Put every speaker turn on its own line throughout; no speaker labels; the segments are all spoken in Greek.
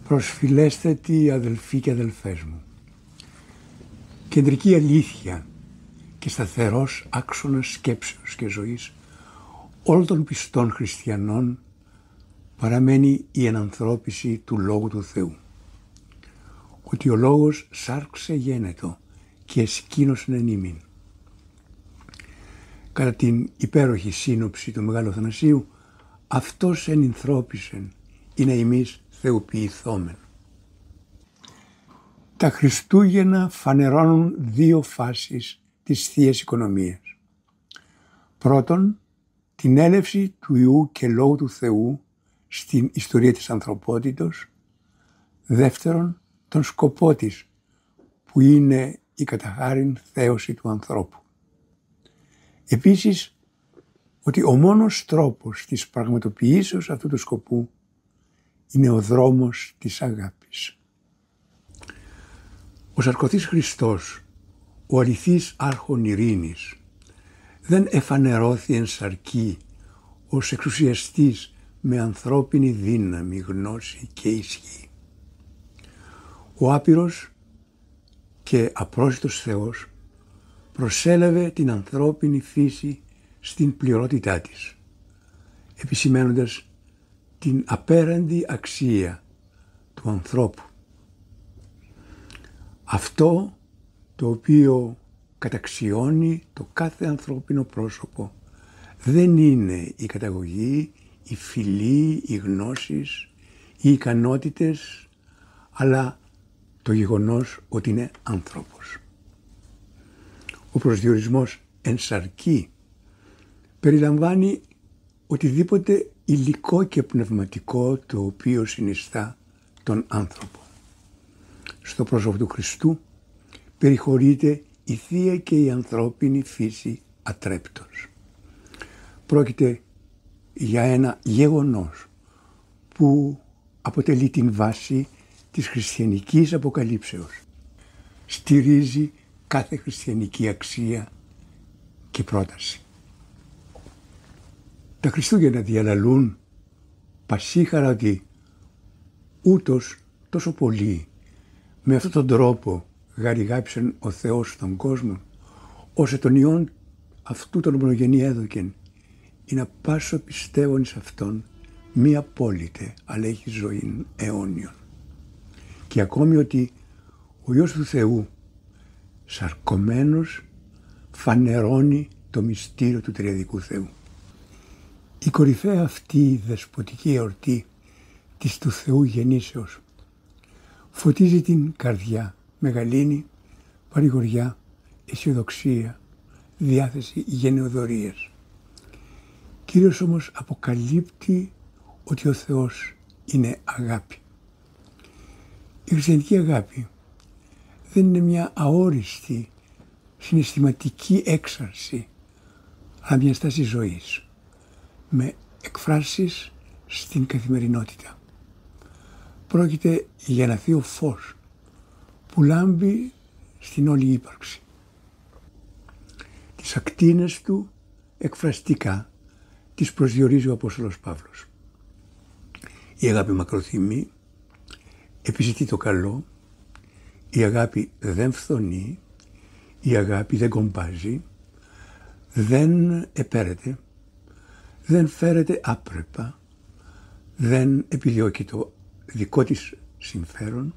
Προσφυλέστατοι αδελφοί και αδελφές μου, κεντρική αλήθεια και σταθερός άξονας σκέψεως και ζωής όλων των πιστών χριστιανών παραμένει η ενανθρώπιση του Λόγου του Θεού. Ότι ο Λόγος σάρξε γένετο και εσκήνωσεν εν ημίν. Κατά την υπέροχη σύνοψη του Μεγάλου Αθανασίου, αυτός ενυνθρώπισεν, είναι ημείς θεοποιηθόμεν. Τα Χριστούγεννα φανερώνουν δύο φάσεις της Θείας Οικονομίας. Πρώτον, την έλευση του Υιού και Λόγου του Θεού στην ιστορία της ανθρωπότητος. Δεύτερον, τον σκοπό της, που είναι η καταχάριν θέωση του ανθρώπου. Επίσης, ότι ο μόνος τρόπος της πραγματοποιήσεως αυτού του σκοπού είναι ο δρόμος της αγάπης. Ο σαρκωθής Χριστός, ο αληθής άρχον ειρήνης, δεν εφανερώθη εν σαρκή ως εξουσιαστής με ανθρώπινη δύναμη, γνώση και ισχύ. Ο άπειρος και απρόσιτος Θεός προσέλαβε την ανθρώπινη φύση στην πληρότητά της, επισημαίνοντας την απέραντη αξία του ανθρώπου. Αυτό το οποίο καταξιώνει το κάθε ανθρώπινο πρόσωπο δεν είναι η καταγωγή, η φυλή, οι γνώσεις, οι ικανότητες, αλλά το γεγονός ότι είναι άνθρωπος. Ο προσδιορισμός εν σαρκή περιλαμβάνει οτιδήποτε υλικό και πνευματικό το οποίο συνιστά τον άνθρωπο. Στο πρόσωπο του Χριστού περιχωρείται η θεία και η ανθρώπινη φύση ατρέπτος. Πρόκειται για ένα γεγονός που αποτελεί την βάση της χριστιανικής αποκαλύψεως. Στηρίζει κάθε χριστιανική αξία και πρόταση. Τα Χριστούγεννα διαλαλούν πασίχαρα ότι ούτως τόσο πολύ με αυτόν τον τρόπο γαριγάψεν ο Θεός στον κόσμο, ώστε τον Υιόν αυτού τον μονογενή έδωκεν, ή να πάσω πιστεύων εις αυτόν μη απόλυτε, αλλά έχει ζωήν αιώνιον. Και ακόμη ότι ο Υιός του Θεού σαρκωμένος φανερώνει το μυστήριο του τριαδικού Θεού. Η κορυφαία αυτή δεσποτική εορτή της του Θεού γεννήσεως φωτίζει την καρδιά με γαλήνη, παρηγοριά, αισιοδοξία, διάθεση γενεοδορίας. Κύριος όμως αποκαλύπτει ότι ο Θεός είναι αγάπη. Η χριστιανική αγάπη δεν είναι μια αόριστη συναισθηματική έξαρση, αλλά μια στάση ζωής με εκφράσεις στην καθημερινότητα. Πρόκειται για ένα θείο φως που λάμπει στην όλη ύπαρξη. Τις ακτίνες του εκφραστικά τις προσδιορίζει ο Απόστολος Παύλος. Η αγάπη μακροθυμεί, επιζητεί το καλό, η αγάπη δεν φθονεί, η αγάπη δεν κομπάζει, δεν επέρεται, δεν φέρεται άπρεπα, δεν επιδιώκει το δικό της συμφέρον,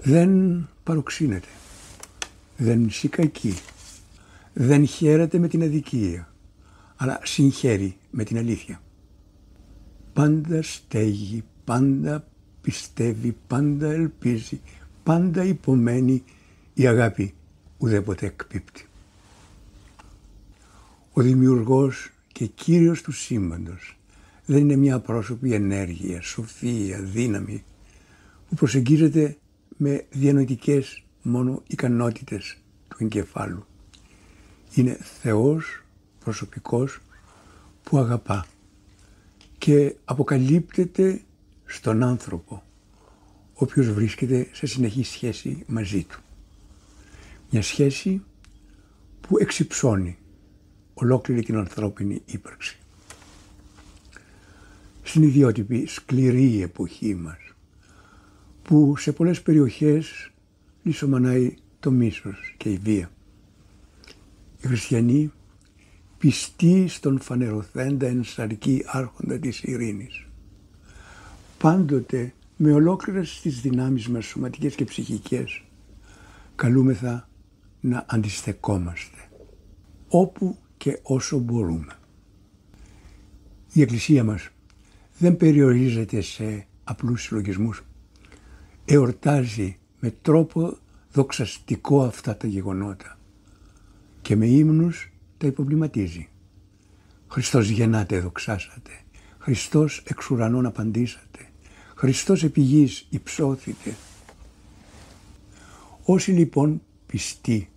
δεν παροξύνεται, δεν μισεί κακή, δεν χαίρεται με την αδικία, αλλά συγχαίρει με την αλήθεια. Πάντα στέγει, πάντα πιστεύει, πάντα ελπίζει, πάντα υπομένει, η αγάπη ουδέποτε εκπίπτει. Ο δημιουργός και κύριος του σύμπαντος δεν είναι μια απρόσωπη ενέργεια, σοφία, δύναμη που προσεγγίζεται με διανοητικές μόνο ικανότητες του εγκεφάλου. Είναι Θεός προσωπικός που αγαπά και αποκαλύπτεται στον άνθρωπο, ο οποίος βρίσκεται σε συνεχή σχέση μαζί του. Μια σχέση που εξυψώνει ολόκληρη την ανθρώπινη ύπαρξη. Στην ιδιότυπη σκληρή εποχή μας, που σε πολλές περιοχές λησομανάει το μίσος και η βία. Οι χριστιανοί πιστοί στον φανερωθέντα εν σαρκή άρχοντα της ειρήνης, πάντοτε με ολόκληρες τις δυνάμεις μας σωματικές και ψυχικές, καλούμεθα να αντιστεκόμαστε όπου και όσο μπορούμε. Η Εκκλησία μας δεν περιορίζεται σε απλούς συλλογισμούς. Εορτάζει με τρόπο δοξαστικό αυτά τα γεγονότα και με ύμνους τα υποπληματίζει. Χριστός γεννάτε δοξάσατε, Χριστός εξ ουρανών απαντήσατε, Χριστός επί γης υψώθητε. Όσοι λοιπόν πιστοί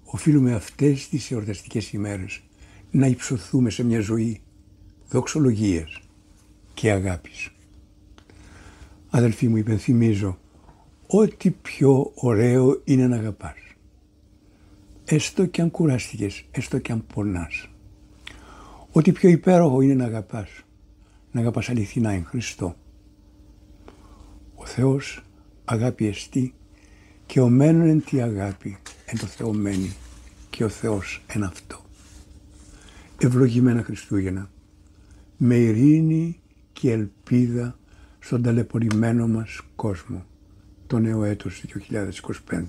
οφείλουμε αυτές τις εορταστικές ημέρες να υψωθούμε σε μια ζωή δοξολογίας και αγάπης. Αδελφοί μου, υπενθυμίζω ότι πιο ωραίο είναι να αγαπάς. Έστω και αν κουράστηκες, έστω και αν πονάς. Ότι πιο υπέροχο είναι να αγαπάς αληθινά εν Χριστώ. Ο Θεός αγάπη εστί και ο μένων εν τη αγάπη εν το Θεό μένει και ο Θεός εν αυτό. Ευλογημένα Χριστούγεννα, με ειρήνη και ελπίδα στον ταλαιπωρημένο μας κόσμο το νέο έτος 2025.